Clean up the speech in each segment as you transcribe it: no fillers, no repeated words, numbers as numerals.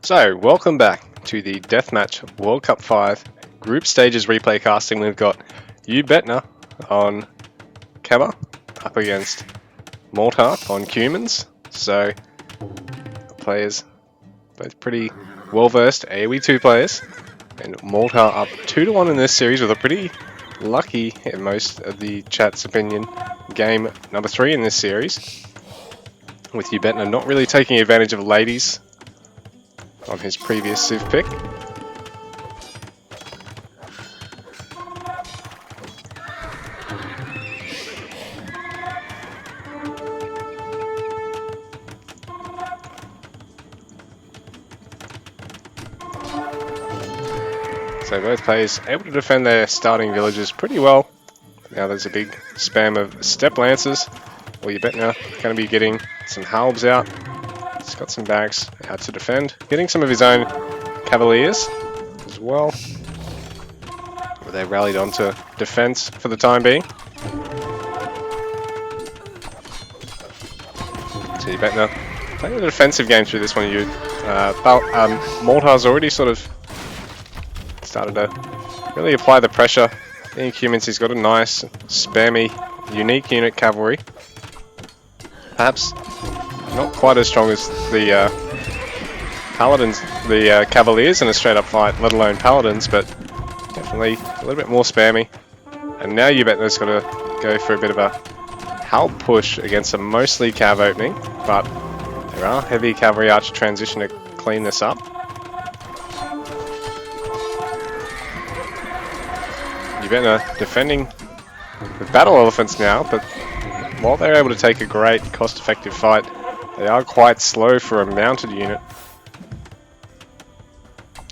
So, welcome back to the Deathmatch World Cup 5 Group Stages replay casting. We've got Ubetnir on Keba up against Maldhar on Cumans. So, players both pretty well versed, AoE 2 players. And Maldhar up 2-1 in this series with a pretty lucky, in most of the chat's opinion, game number 3 in this series. With Ubetnir not really taking advantage of ladies on his previous Civ pick. So both players able to defend their starting villages pretty well. Now there's a big spam of step lancers. Well, Ubetnir going to be getting some halbs out. He's got some barracks out to defend. Getting some of his own cavaliers as well. They rallied onto defense for the time being. So Ubetnir playing a defensive game through this one. Maldhar's already sort of started to really apply the pressure. In Cumans, he's got a nice, spammy, unique unit cavalry. Perhaps not quite as strong as the paladins, the cavaliers in a straight up fight, let alone paladins, but definitely a little bit more spammy. And now Ubetnir's got to go for a bit of a halb push against a mostly cav opening, but there are heavy cavalry archer transition to clean this up. Ubetnir defending with battle elephants now, but while they're able to take a great cost-effective fight, they are quite slow for a mounted unit.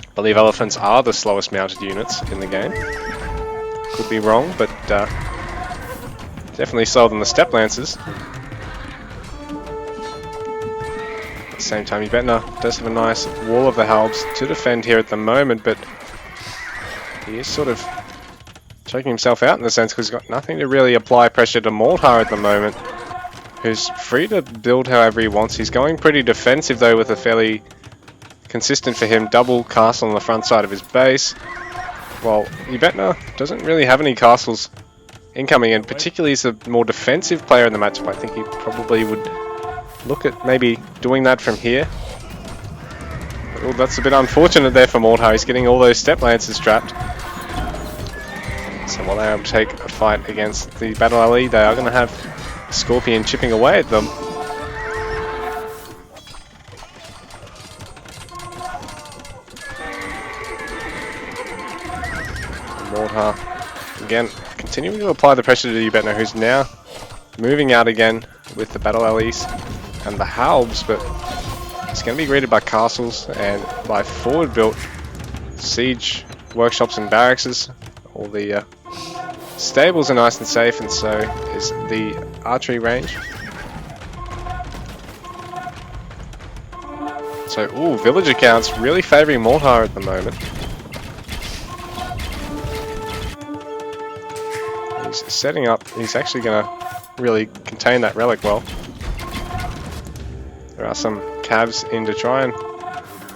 I believe elephants are the slowest mounted units in the game. Could be wrong, but definitely slower than the step lancers. At the same time, Ubetnir does have a nice wall of the halbs to defend here at the moment, but he is sort of choking himself out in the sense because he's got nothing to really apply pressure to Maldhar at the moment, who's free to build however he wants. He's going pretty defensive though, with a fairly consistent for him double castle on the front side of his base. While Ubetnir doesn't really have any castles incoming, and particularly he's a more defensive player in the matchup. I think he probably would look at maybe doing that from here. Oh, that's a bit unfortunate there for Maldhar. He's getting all those step lancers trapped. So while they're able to take a fight against the battle alley, they are going to have Scorpion chipping away at them. Maldhar again continuing to apply the pressure to Ubetnir, who's now moving out again with the battle alleys and the halbs, but it's going to be greeted by castles and by forward built siege workshops and barracks. All the stables are nice and safe, and so is the archery range. So, ooh, villager counts really favouring Maldhar at the moment. He's setting up, he's actually going to really contain that relic well. There are some cavs in to try and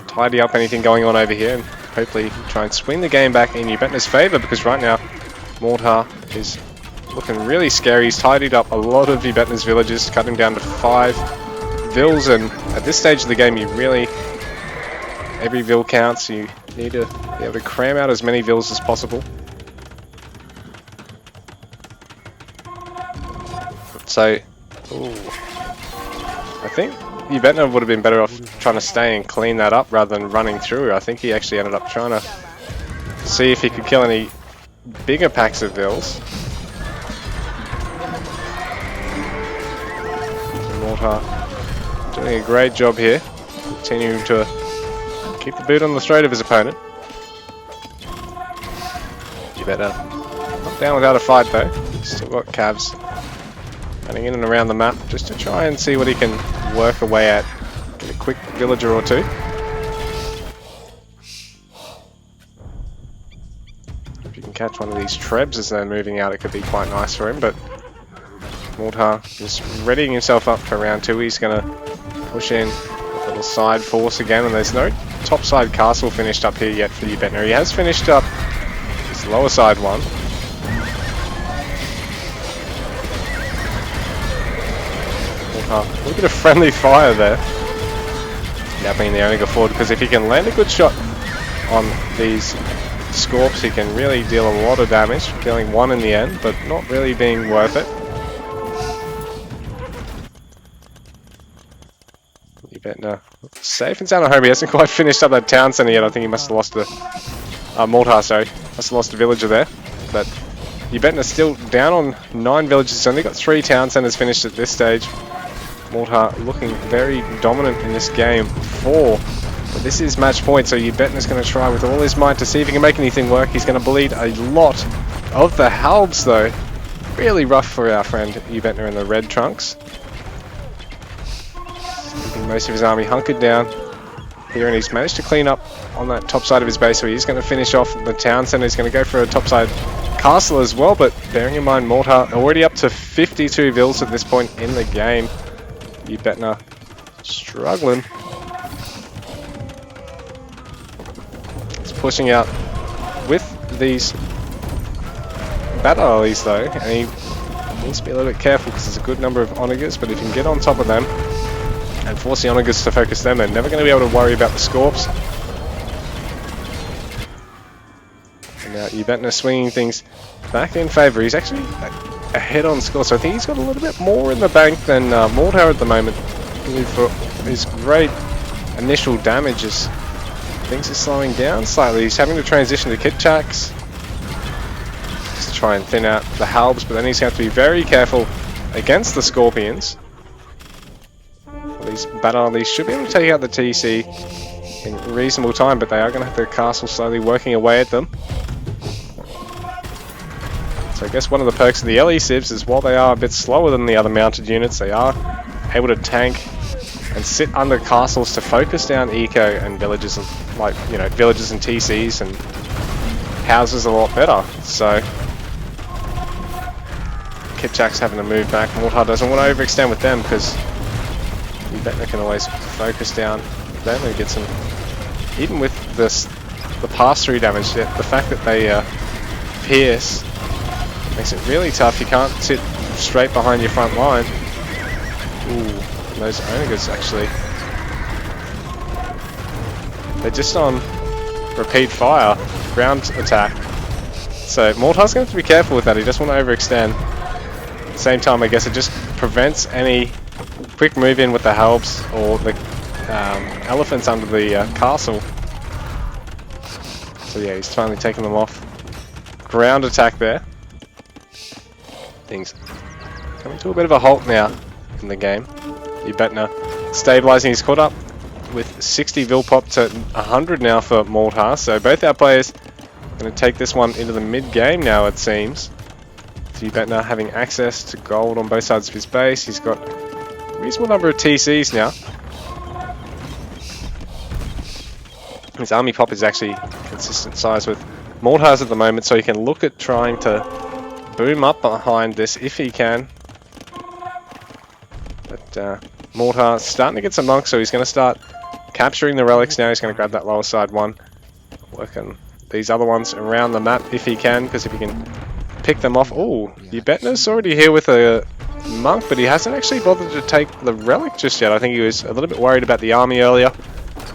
tidy up anything going on over here, and hopefully try and swing the game back in Ubetnir's favour, because right now Maldhar is looking really scary. He's tidied up a lot of Ubetnir's villages, cut him down to 5 vills, and at this stage of the game every vill counts. You need to be able to cram out as many vills as possible. So, ooh, I think Ubetnir would have been better off trying to stay and clean that up rather than running through. I think he actually ended up trying to see if he could kill any bigger packs of vills. Maldhar doing a great job here, continuing to keep the boot on the throat of his opponent. Ubetnir not down without a fight though. Still got cavs running in and around the map just to try and see what he can work away at. Get a quick villager or two. If you can catch one of these trebs as they're moving out, it could be quite nice for him, but Maldhar is readying himself up for round 2. He's going to push in a little side force again, and there's no top side castle finished up here yet for Ubetnir. He has finished up his lower side one. A little bit of friendly fire there. That being the only go forward, because if he can land a good shot on these Scorps, he can really deal a lot of damage, killing one in the end, but not really being worth it. Ubetnir safe and sound at home. He hasn't quite finished up that town center yet. I think he must have lost a Maldhar, sorry. Must have lost a villager there. But Ubetnir still down on 9 villages. He's only got 3 town centers finished at this stage. Maldhar looking very dominant in this game. 4. But this is match point, so Ubetnir's going to try with all his might to see if he can make anything work. He's going to bleed a lot of the halbs though. Really rough for our friend Ubetnir in the red trunks. Keeping most of his army hunkered down here, and he's managed to clean up on that top side of his base, so he's going to finish off the town center. He's going to go for a topside castle as well, but bearing in mind Maldhar already up to 52 vills at this point in the game. Ubetnir struggling. He's pushing out with these battle allies though, and he needs to be a little bit careful because there's a good number of onagers, but if he can get on top of them and force the onagers to focus them, they're never going to be able to worry about the Scorps. And now Ubetnir swinging things back in favour. He's actually ahead on score, so I think he's got a little bit more in the bank than Maldhar at the moment. For his great initial damages, things are slowing down slightly. He's having to transition to Kitchaks just to try and thin out the halbs, but then he's going to have to be very careful against the Scorpions. These battle should be able to take out the TC in reasonable time, but they are going to have their castle slowly working away at them. So I guess one of the perks of the LE civs is while they are a bit slower than the other mounted units, they are able to tank and sit under castles to focus down eco and villages, like, you know, villages and TCs and houses a lot better. So Kitchak's having to move back. Maldhar doesn't want to overextend with them because Ubetnir can always focus down them and get some, even with this, the pass-through damage, the fact that they pierce makes it really tough. You can't sit straight behind your front line. Ooh, those onagers actually, they're just on repeat fire, ground attack. So Maldhar's going to have to be careful with that. He doesn't want to overextend. At the same time, I guess it just prevents any quick move in with the halbs or the elephants under the castle. So yeah, he's finally taking them off. Ground attack there. Things coming to a bit of a halt now in the game. Ubetnir stabilising. He's caught up with 60 vil pop to 100 now for Maldhar. So both our players going to take this one into the mid game now, it seems. Ubetnir having access to gold on both sides of his base. He's got a reasonable number of TCs now. His army pop is actually consistent size with Maldhar's at the moment, so he can look at trying to boom up behind this if he can. But Maldhar's starting to get some monks, so he's going to start capturing the relics now. He's going to grab that lower side one, work on these other ones around the map if he can, because if he can pick them off. Oh, Ubetnir's already here with a monk, but he hasn't actually bothered to take the relic just yet. I think he was a little bit worried about the army earlier,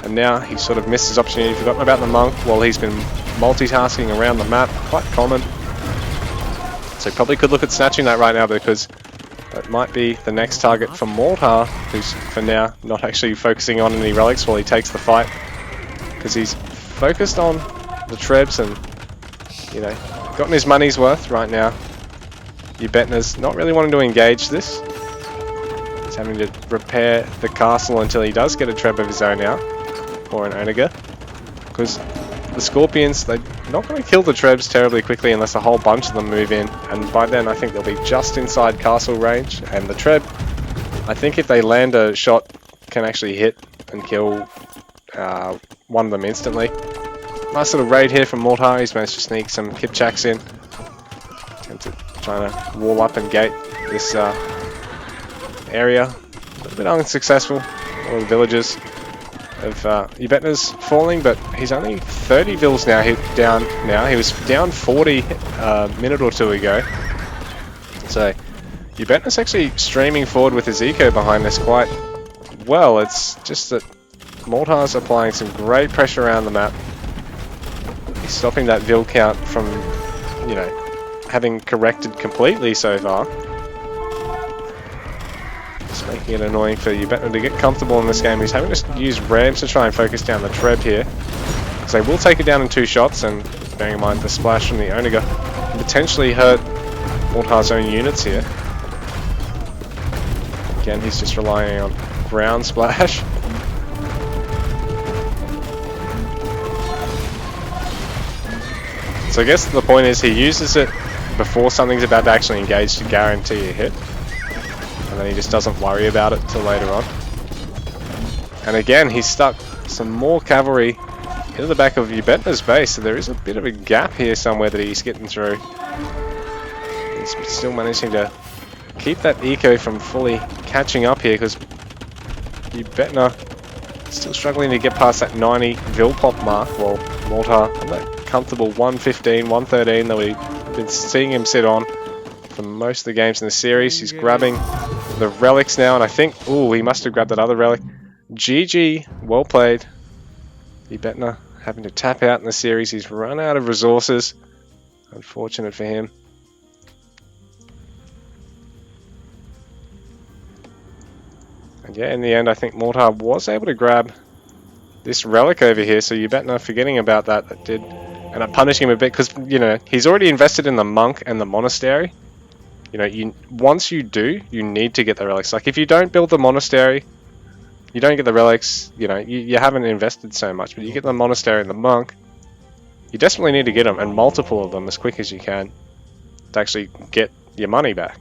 and now he sort of missed his opportunity, forgotten about the monk while he's been multitasking around the map. Quite common. So he probably could look at snatching that right now, because that might be the next target for Maldhar, who's for now not actually focusing on any relics while he takes the fight, because he's focused on the trebs and, you know, gotten his money's worth right now. Ubetnir's not really wanting to engage this. He's having to repair the castle until he does get a treb of his own out, or an onager, because the Scorpions, they're not going to kill the trebs terribly quickly unless a whole bunch of them move in, and by then I think they'll be just inside castle range, and the treb, I think if they land a shot, can actually hit and kill one of them instantly. Nice little raid here from Maldhar. He's managed to sneak some Kitchaks in. Trying to wall up and gate this area. A little bit unsuccessful. All the villagers of Ubetnir's falling, but he's only 30 vils now. Down now. He was down 40 a minute or two ago. So Ubetnir's actually streaming forward with his eco behind this quite well. It's just that Maldhar's applying some great pressure around the map. He's stopping that vil count from, you know, having corrected completely so far. It's making it annoying for Ubetnir to get comfortable in this game. He's having to use ramps to try and focus down the Treb here. So they will take it down in 2 shots, and bearing in mind the splash from the Onega can potentially hurt Maldhar's own units here. Again, he's just relying on ground splash. So I guess the point is he uses it before something's about to actually engage to guarantee a hit. And then he just doesn't worry about it till later on. And again, he's stuck some more cavalry into the back of Ubetnir's base, so there is a bit of a gap here somewhere that he's getting through. He's still managing to keep that eco from fully catching up here, because Ubetnir still struggling to get past that 90 vil pop mark, while Maldhar on that comfortable 115, 113 that we've been seeing him sit on for most of the games in the series. He's grabbing the relics now, and I think, ooh, he must have grabbed that other relic. GG, well played. Ubetnir having to tap out in the series. He's run out of resources. Unfortunate for him. And yeah, in the end, I think Maldhar was able to grab this relic over here, so Ubetnir, forgetting about that, did end up punishing him a bit, because, you know, he's already invested in the monk and the monastery. You know, once you do, you need to get the relics. Like, if you don't build the monastery, you don't get the relics, you know, you haven't invested so much, but you get the monastery and the monk, you desperately need to get them, and multiple of them as quick as you can, to actually get your money back.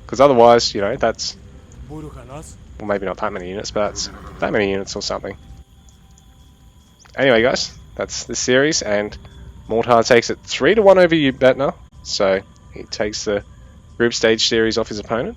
Because otherwise, you know, that's, well, maybe not that many units, but that's that many units or something. Anyway, guys, that's the series, and Maldhar takes it 3-1 over Ubetnir, so he takes the group stage series off his opponent.